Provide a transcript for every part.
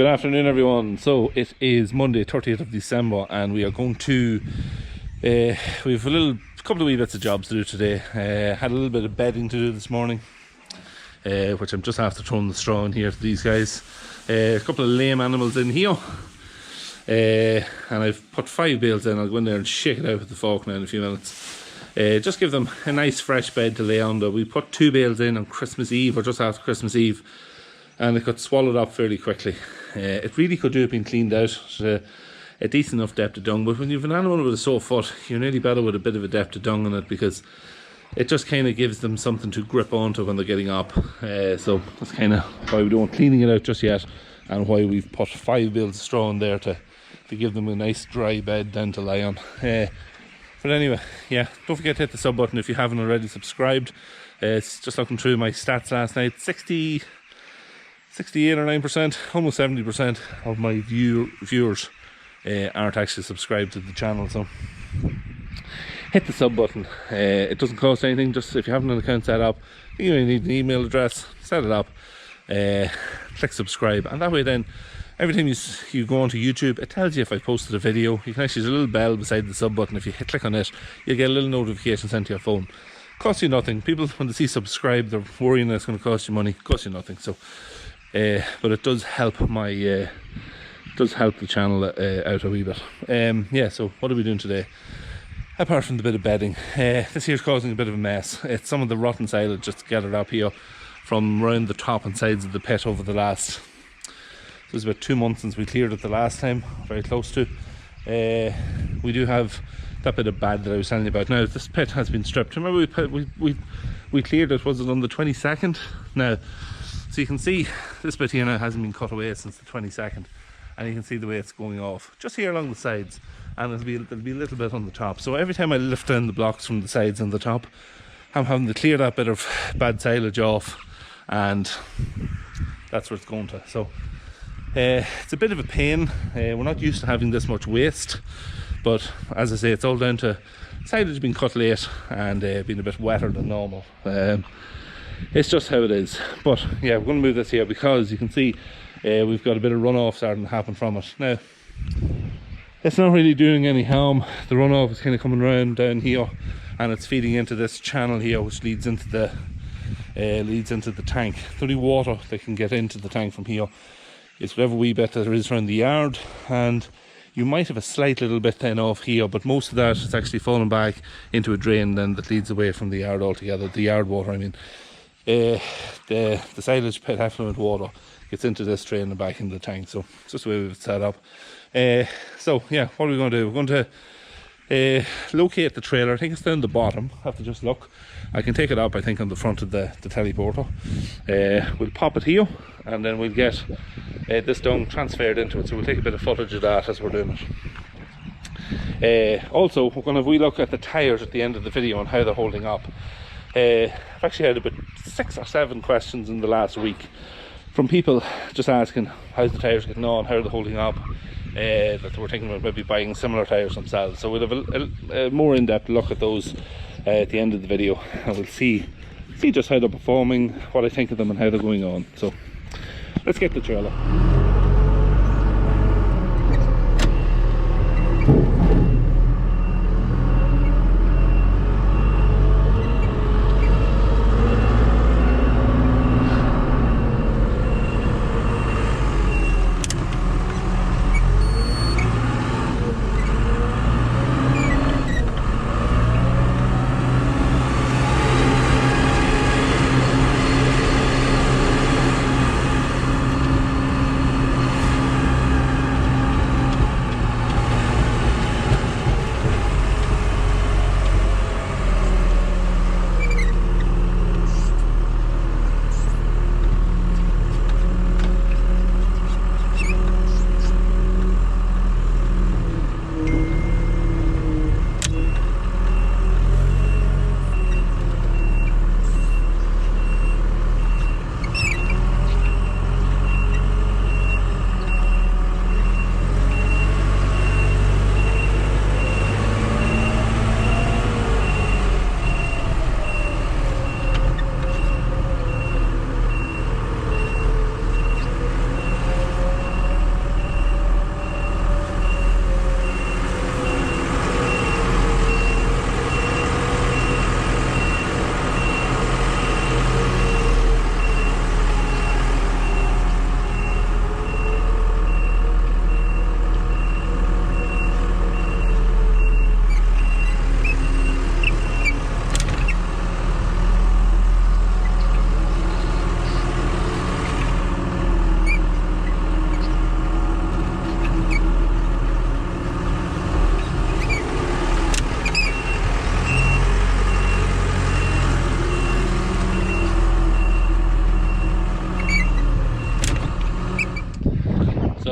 Good afternoon, everyone. So it is Monday 30th of December and we are going to we have a couple of wee bits of jobs to do today. Had a little bit of bedding to do this morning, which I'm just after throwing the straw in here for these guys. A couple of lame animals in here, and I've put 5 bales in. I'll go in there and shake it out with the fork now in a few minutes. Just give them a nice fresh bed to lay under. We put 2 bales in on Christmas Eve, or just after Christmas Eve, and it got swallowed up fairly quickly. It really could do it being cleaned out at a decent enough depth of dung, but when you have an animal with a sore foot, you're nearly better with a bit of a depth of dung in it, because it just kind of gives them something to grip onto when they're getting up. So that's kind of why we don't want cleaning it out just yet, and why we've put 5 bales of straw in there to give them a nice dry bed then to lie on. But anyway, yeah, don't forget to hit the sub button if you haven't already subscribed. It's just looking through my stats last night, 68 or 9%, almost 70% of my viewers aren't actually subscribed to the channel, so hit the sub button. It doesn't cost anything. Just if you haven't an account set up, you only need an email address, set it up, click subscribe, and that way then every time you go onto YouTube, it tells you if I posted a video. You can actually, there's a little bell beside the sub button. If you click on it, you'll get a little notification sent to your phone. Costs you nothing. People, when they see subscribe, they're worrying that it's going to cost you money. It costs you nothing. So but it does help the channel out a wee bit. Yeah, so what are we doing today apart from the bit of bedding? This here's causing a bit of a mess. It's some of the rotten silage just gathered up here from around the top and sides of the pit over the last, it was about 2 months since we cleared it the last time, very close to. We do have that bit of bad that I was telling you about. Now this pit has been stripped. Remember we cleared it, was it on the 22nd? Now, so you can see this bit here now hasn't been cut away since the 22nd, and you can see the way it's going off just here along the sides, and there'll be a little bit on the top. So every time I lift down the blocks from the sides and the top, I'm having to clear that bit of bad silage off, and that's where it's going to. So it's a bit of a pain. We're not used to having this much waste, but as I say, it's all down to silage being cut late and being a bit wetter than normal. It's just how it is. But yeah, we're going to move this here because you can see we've got a bit of runoff starting to happen from it. Now, it's not really doing any harm. The runoff is kind of coming around down here, and it's feeding into this channel here, which leads into the tank. The only water that can get into the tank from here is whatever wee bit that there is around the yard, and you might have a slight little bit then off here, but most of that is actually falling back into a drain then that leads away from the yard altogether. The yard water, I mean. The silage pit effluent water gets into this drain and back into the tank, so it's just the way we've set up. So yeah, what are we going to do? We're going to locate the trailer. I think it's down the bottom. I have to just look. I can take it up, I think, on the front of the teleporter. We'll pop it here, and then we'll get this dung transferred into it, so we'll take a bit of footage of that as we're doing it. Also, we're going to have a wee look at the tyres at the end of the video and how they're holding up. I've actually had about 6 or 7 questions in the last week from people just asking how's the tyres getting on, how are they holding up, that they were thinking about maybe buying similar tyres themselves. So we'll have a more in-depth look at those at the end of the video, and we'll see just how they're performing, what I think of them and how they're going on. So let's get the trailer.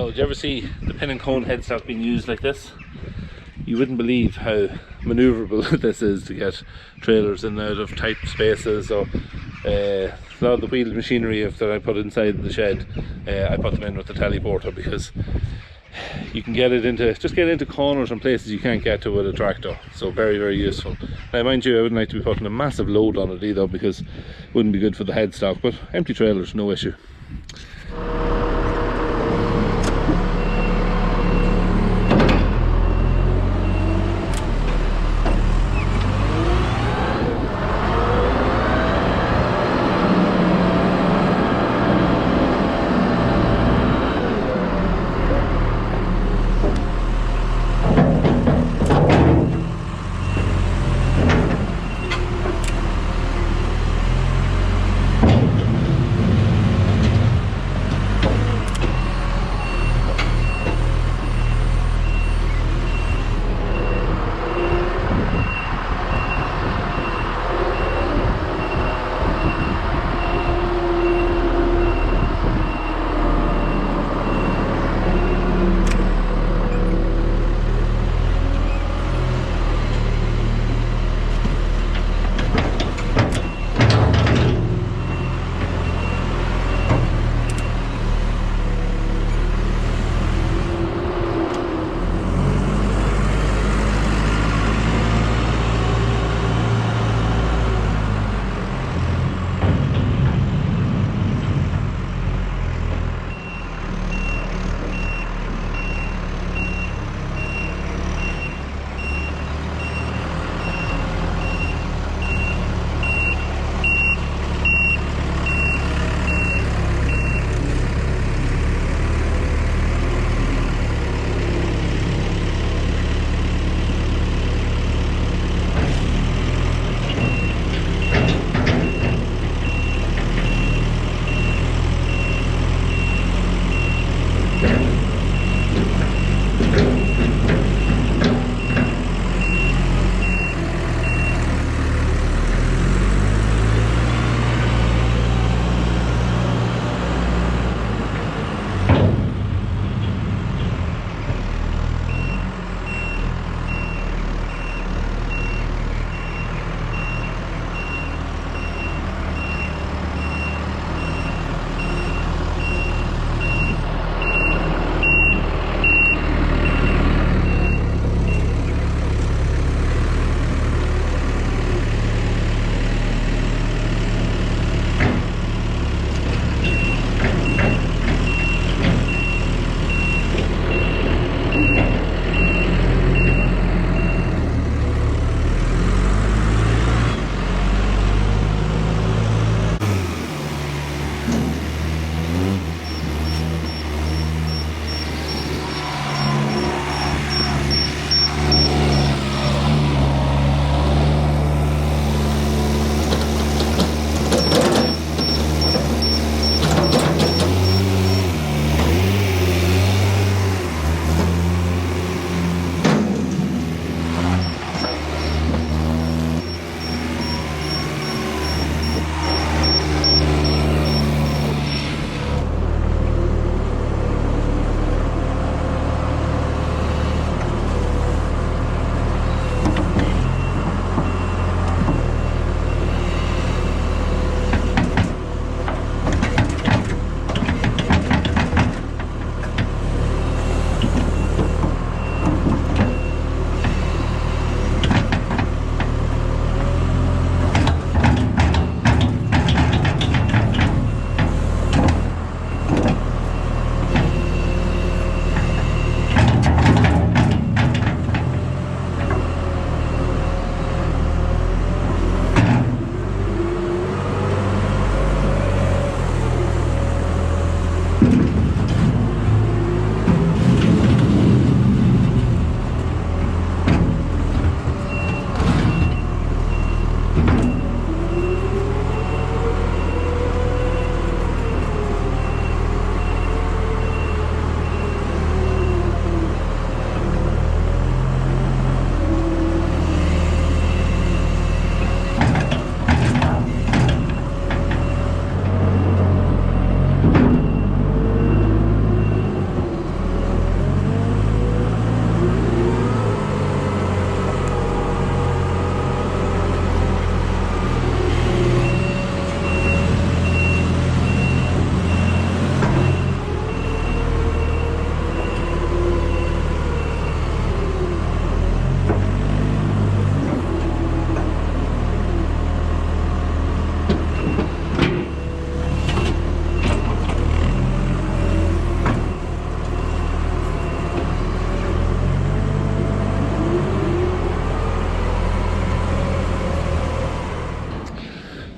Now, do you ever see the pin and cone headstock being used like this? You wouldn't believe how manoeuvrable this is to get trailers in and out of tight spaces. Or a lot of the wheeled machinery that I put inside the shed, I put them in with the teleporter, because you can get it into corners and places you can't get to with a tractor. So very, very useful. Now mind you, I wouldn't like to be putting a massive load on it either, because it wouldn't be good for the headstock, but empty trailers, no issue.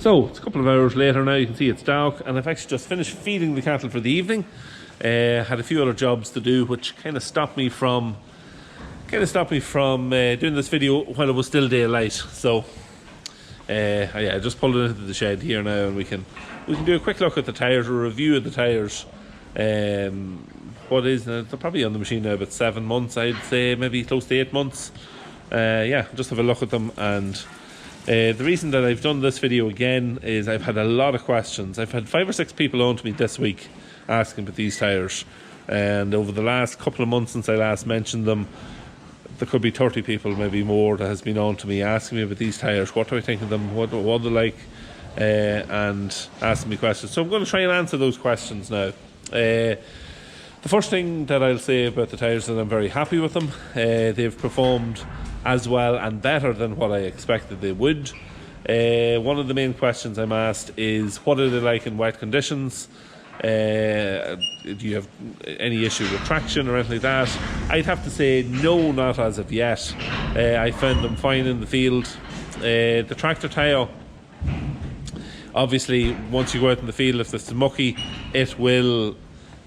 So it's a couple of hours later now. You can see it's dark, and I've actually just finished feeding the cattle for the evening. Had a few other jobs to do, which kind of stopped me from doing this video while it was still daylight. So yeah, I just pulled it into the shed here now, and we can do a quick look at the tyres, a review of the tyres. What is they're probably on the machine now about 7 months, I'd say, maybe close to 8 months. Yeah, just have a look at them. And the reason that I've done this video again is I've had a lot of questions. I've had 5 or 6 people on to me this week asking about these tyres, and over the last couple of months since I last mentioned them, there could be 30 people, maybe more, that has been on to me asking me about these tyres. What do I think of them? What they're like? And asking me questions. So I'm going to try and answer those questions now. The first thing that I'll say about the tyres is that I'm very happy with them. They've performed as well and better than what I expected they would. One of the main questions I'm asked is, what are they like in wet conditions? Do you have any issue with traction or anything like that? I'd have to say no, not as of yet. I found them fine in the field. The tractor tyre, obviously, once you go out in the field, if it's mucky, it will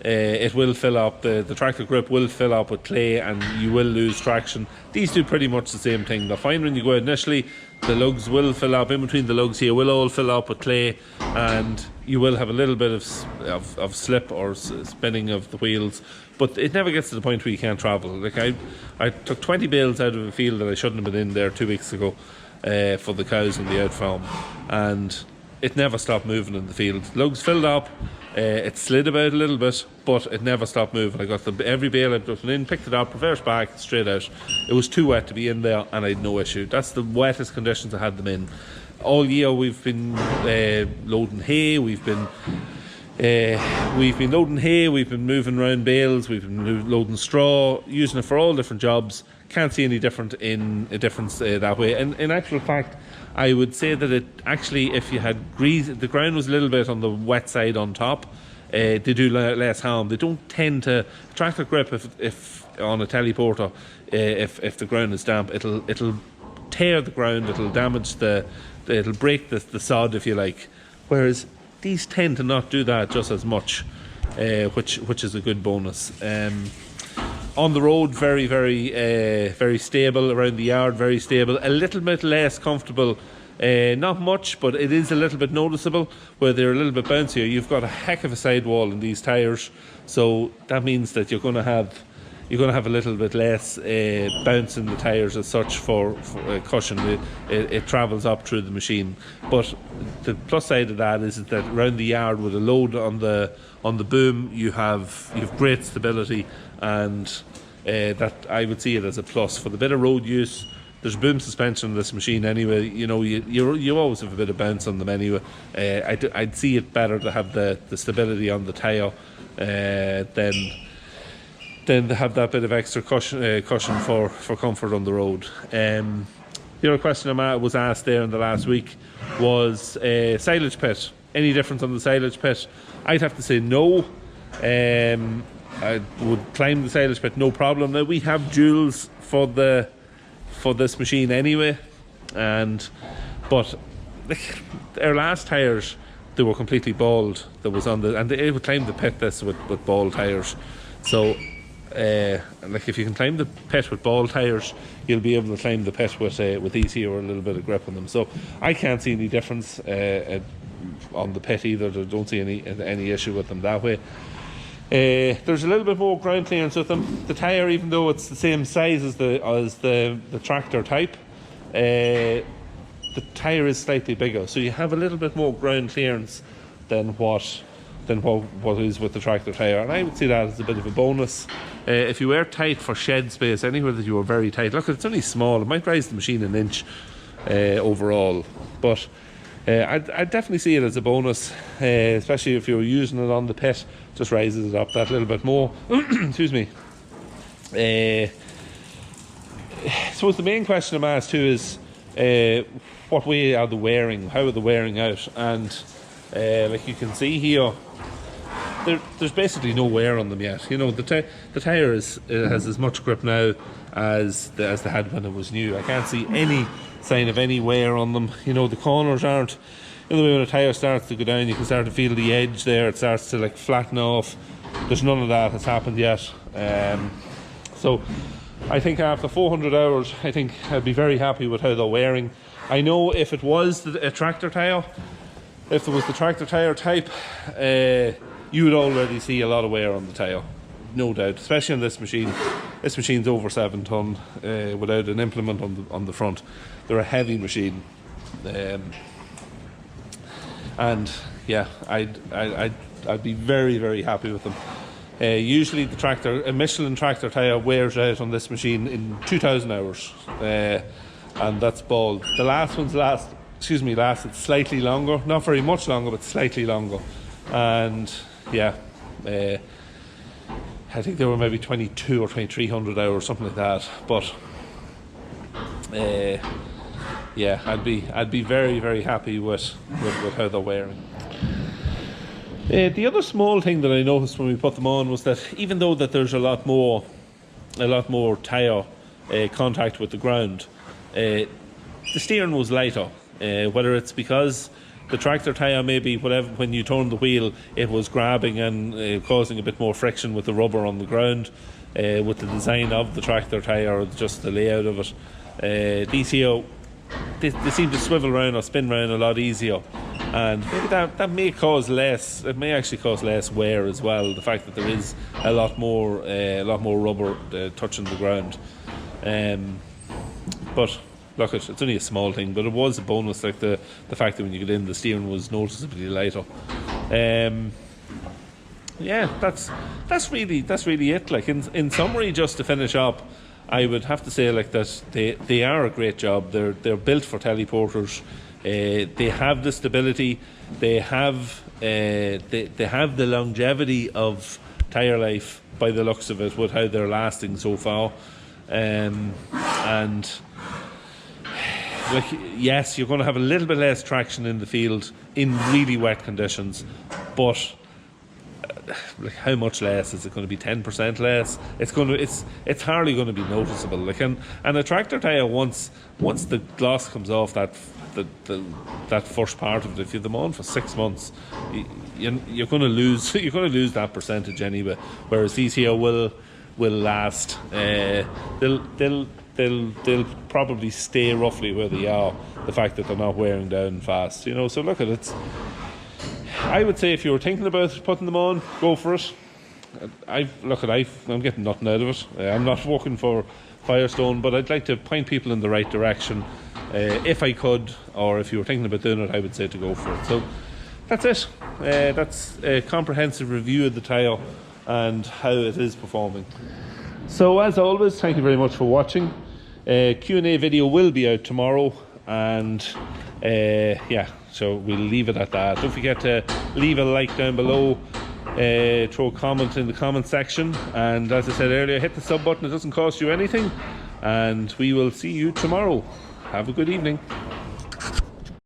fill up. The tractor grip will fill up with clay, and you will lose traction. These do pretty much the same thing. They're fine when you go out initially. The lugs will fill up. In between the lugs here will all fill up with clay, and you will have a little bit of slip or spinning of the wheels, but it never gets to the point where you can't travel. Like I took 20 bales out of a field that I shouldn't have been in there 2 weeks ago for the cows in the outfarm, and it never stopped moving in the field. Lugs filled up, it slid about a little bit, but it never stopped moving. I got every bale I put in, picked it up, reversed back, straight out. It was too wet to be in there, and I had no issue. That's the wettest conditions I had them in. All year we've been loading hay, we've been loading hay, we've been moving around bales, we've been loading straw, using it for all different jobs. Can't see any difference that way. And in actual fact, I would say that it actually, if you had grease, the ground was a little bit on the wet side on top. They do less harm. They don't tend to tractor grip if on a teleporter. If the ground is damp, it'll tear the ground. It'll damage it'll break the sod, if you like. Whereas these tend to not do that just as much, which is a good bonus. On the road, very, very stable. Around the yard, very stable. A little bit less comfortable, not much, but it is a little bit noticeable where they're a little bit bouncier. You've got a heck of a sidewall in these tyres, so that means that you're going to have a little bit less bounce in the tyres as such for cushion. It travels up through the machine. But the plus side of that is that around the yard with a load on the boom, you have great stability, and that I would see it as a plus. For the bit of road use, there's boom suspension in this machine anyway. You know, you always have a bit of bounce on them anyway. I'd see it better to have the stability on the tyre than to have that bit of extra cushion for comfort on the road. The other question I was asked there in the last week was silage pit. Any difference on the silage pit? I'd have to say no. I would climb the silage pit, no problem. Now we have duals for this machine anyway, but our last tyres, they were completely bald. And they would climb the pit this with bald tyres. So like if you can climb the pit with ball tyres, you'll be able to climb the pit with these here, or a little bit of grip on them. So I can't see any difference on the pit either. I don't see any issue with them that way. There's a little bit more ground clearance with them. The tyre, even though it's the same size as the tractor type, the tyre is slightly bigger, so you have a little bit more ground clearance than what is with the tractor tyre, and I would see that as a bit of a bonus. If you were tight for shed space, anywhere that you were very tight, look, it's only small, it might rise the machine an inch overall, but I'd definitely see it as a bonus, especially if you're using it on the pit. Just raises it up that little bit more. Excuse me. I suppose the main question I'm asked too is what way are they wearing? How are they wearing out? And like you can see here, there's basically no wear on them yet. You know, the tyre has as much grip now as they had when it was new. I can't see any sign of any wear on them. You know, the corners aren't in the way when a tyre starts to go down, you can start to feel the edge there. It starts to like flatten off. There's none of that has happened yet. So I think after 400 hours, I think I'd be very happy with how they're wearing. I know if it was a tractor tyre, if there was the tractor tyre type, you would already see a lot of wear on the tyre, no doubt, especially on this machine. This machine's over 7 ton without an implement on the front. They're a heavy machine, and yeah, I'd be very, very happy with them. Usually a Michelin tractor tyre wears out on this machine in 2,000 hours, and that's bald. The last ones lasted slightly longer, not very much longer, but slightly longer. And yeah, I think they were maybe 22 or 2300 hours, something like that. But yeah, I'd be very, very happy with how they're wearing. The other small thing that I noticed when we put them on was that even though that there's a lot more tyre contact with the ground, the steering was lighter. Whether it's because the tractor tyre, maybe when you turn the wheel, it was grabbing and causing a bit more friction with the rubber on the ground, with the design of the tractor tyre or just the layout of it. These here, they seem to swivel around or spin around a lot easier, and maybe that may cause less. It may actually cause less wear as well. The fact that there is a lot more rubber touching the ground, but. Look, it's only a small thing, but it was a bonus. Like the fact that when you get in, the steering was noticeably lighter. Yeah, that's really it. Like in summary, just to finish up, I would have to say like that they are a great job. They're built for teleporters. They have the stability. They have the longevity of tyre life by the looks of it, with how they're lasting so far, and. Like, yes, you're going to have a little bit less traction in the field in really wet conditions, but like, how much less is it going to be? 10% less? It's hardly going to be noticeable. Like, and a tractor tyre, once the gloss comes off that first part of it, if you've them on for 6 months, you're going to lose that percentage anyway. Whereas these here will last. They'll probably stay roughly where they are. The fact that they're not wearing down fast, you know. So look at it. I would say if you were thinking about putting them on, go for it. I'm getting nothing out of it. I'm not working for Firestone, but I'd like to point people in the right direction. If I could, or if you were thinking about doing it, I would say to go for it. So that's it. That's a comprehensive review of the tyre and how it is performing. So as always, thank you very much for watching. Q&A video will be out tomorrow, and yeah, so we'll leave it at that. Don't forget to leave a like down below, throw a comment in the comment section, and as I said earlier, hit the sub button. It doesn't cost you anything, and we will see you tomorrow. Have a good evening.